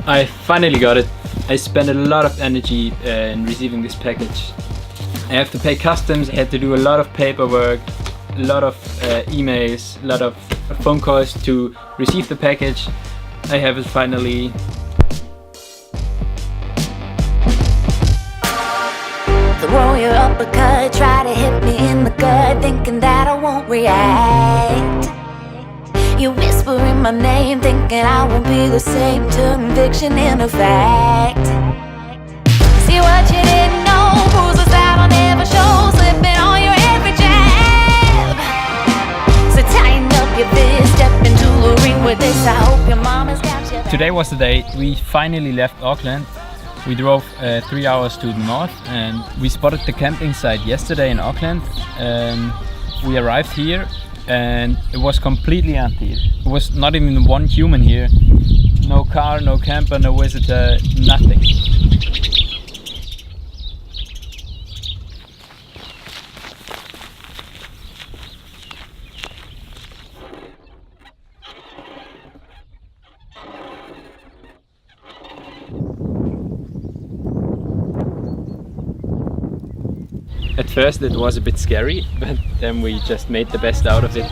I finally got it. I spent a lot of energy in receiving this package. I have to pay customs, I had to do a lot of paperwork, a lot of emails, a lot of phone calls to receive the package. I have it finally. Throw your uppercut, try to hit me in the gut, thinking that I won't react. You whispering my name, thinking I won't be the same. Turn fiction into fact. See what you didn't know, bruises that I'll never show, slipping on your every jab. So tighten up your fist, step into the ring with this. I hope your mama's got you. Today was the day we finally left Auckland. We drove 3 hours to the north and we spotted the camping site yesterday in Auckland. We arrived here and it was completely empty. It was not even one human here. No car, no camper, no visitor, nothing. At first it was a bit scary, but then we just made the best out of it.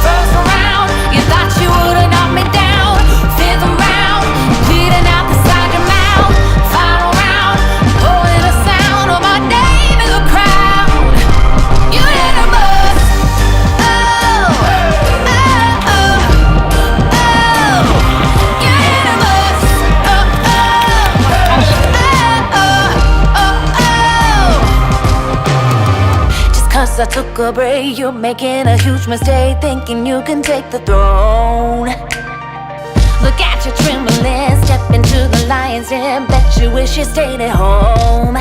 First round, you thought you would've knocked me down. Fifth round, bleeding out the side of your mouth. Final round, pulling the sound of my name in the crowd. You hit a bus. Oh, oh, oh, oh. You hit a bus. Oh, oh, oh, oh. Cause I took a break, you're making a huge mistake, thinking you can take the throne. Look at you trembling, step into the lion's den, bet you wish you stayed at home.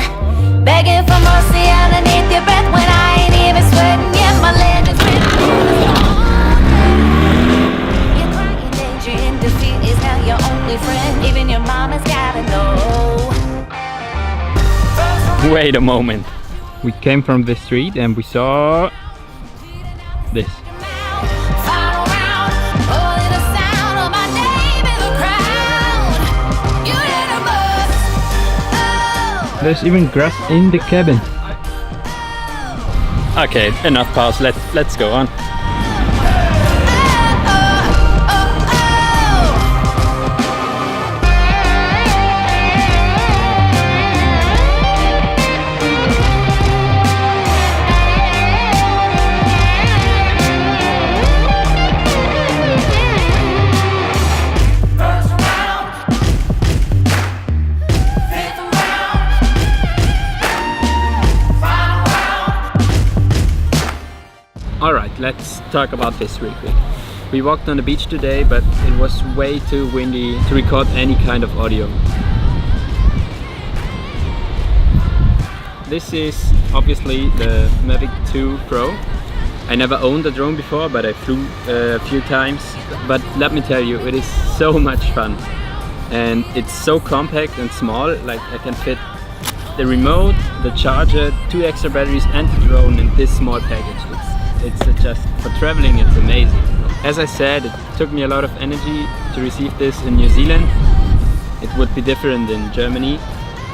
Begging for mercy underneath your breath when I ain't even sweating yet, my legend's written. Your crying danger in defeat is now your only friend, even your mama's gotta know. Wait a moment. We came from the street and we saw this. There's even grass in the cabin. Okay, enough pause. Let's go on. Alright, let's talk about this real quick. We walked on the beach today, but it was way too windy to record any kind of audio. This is obviously the Mavic 2 Pro. I never owned a drone before, but I flew a few times. But let me tell you, it is so much fun. And it's so compact and small, like I can fit the remote, the charger, 2 extra batteries and the drone in this small package. It's just, for traveling, it's amazing. As I said, it took me a lot of energy to receive this in New Zealand. It would be different in Germany,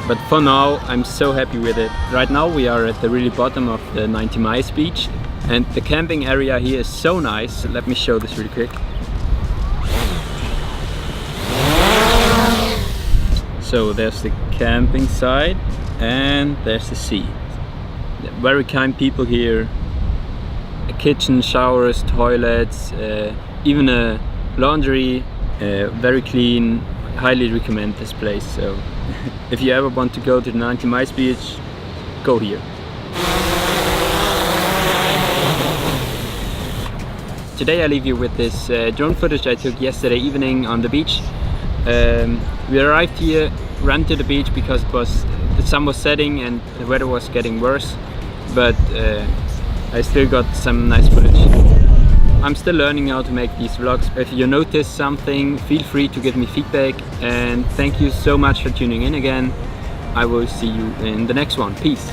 but for now I'm so happy with it. Right now we are at the really bottom of the 90 miles beach and the camping area here is so nice. Let me show this really quick. So there's the camping site and there's the sea. Very kind people here. A kitchen, showers, toilets, even a laundry, very clean. Highly recommend this place. So if you ever want to go to the 90 miles beach, go here. Today I leave you with this drone footage I took yesterday evening on the beach. We arrived here, ran to the beach because the sun was setting and the weather was getting worse, but I still got some nice footage. I'm still learning how to make these vlogs. If you notice something, feel free to give me feedback, and thank you so much for tuning in again. I will see you in the next one. Peace.